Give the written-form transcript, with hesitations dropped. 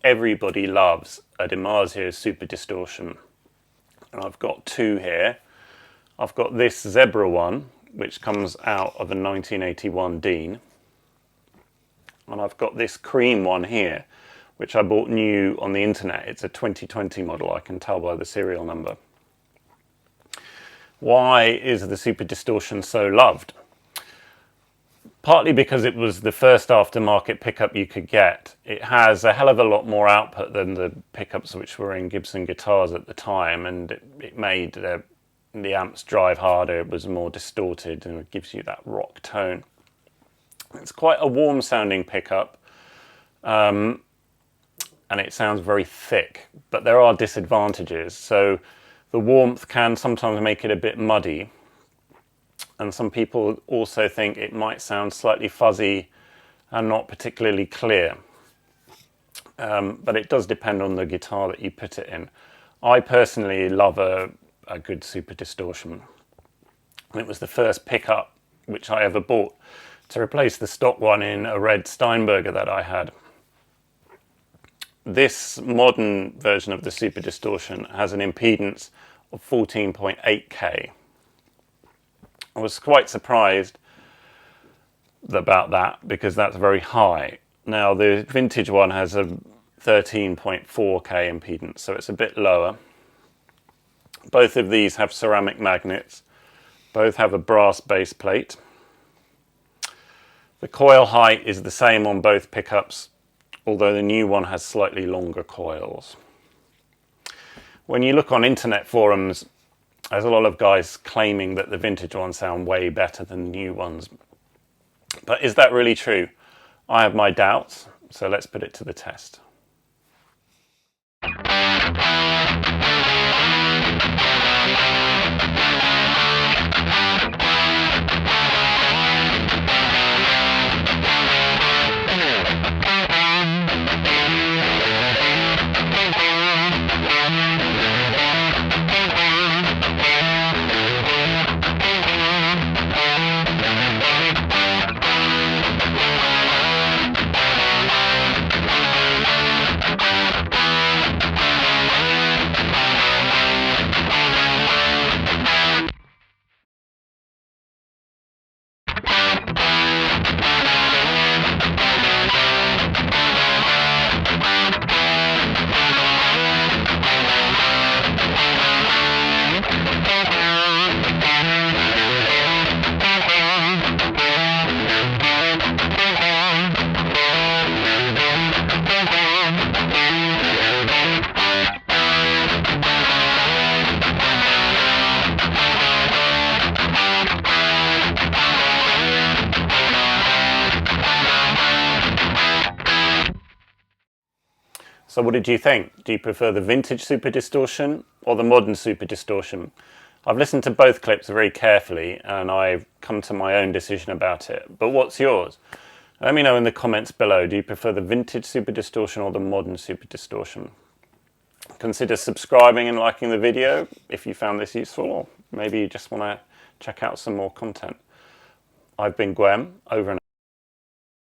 everybody loves a DiMarzio Super Distortion. And I've got two here. I've got this zebra one, which comes out of a 1981 Dean. And I've got this cream one here, which I bought new on the internet. It's a 2020 model, I can tell by the serial number. Why is the Super Distortion so loved? Partly because it was the first aftermarket pickup you could get. It has a hell of a lot more output than the pickups which were in Gibson guitars at the time, and it made the amps drive harder. It was more distorted and it gives you that rock tone. It's quite a warm sounding pickup, and it sounds very thick, but there are disadvantages. So the warmth can sometimes make it a bit muddy. And some people also think it might sound slightly fuzzy and not particularly clear. But it does depend on the guitar that you put it in. I personally love a good Super Distortion. And it was the first pickup which I ever bought to replace the stock one in a red Steinberger that I had. This modern version of the Super Distortion has an impedance of 14.8K. I was quite surprised about that because that's very high. Now the vintage one has a 13.4K impedance, so it's a bit lower. Both of these have ceramic magnets. Both have a brass base plate. The coil height is the same on both pickups, although the new one has slightly longer coils. When you look on internet forums, there's a lot of guys claiming that the vintage ones sound way better than the new ones. But is that really true? I have my doubts, so let's put it to the test. So what did you think? Do you prefer the vintage Super Distortion or the modern Super Distortion? I've listened to both clips very carefully and I've come to my own decision about it. But what's yours? Let me know in the comments below. Do you prefer the vintage Super Distortion or the modern Super Distortion? Consider subscribing and liking the video if you found this useful, or maybe you just want to check out some more content. I've been gwEm, over and out.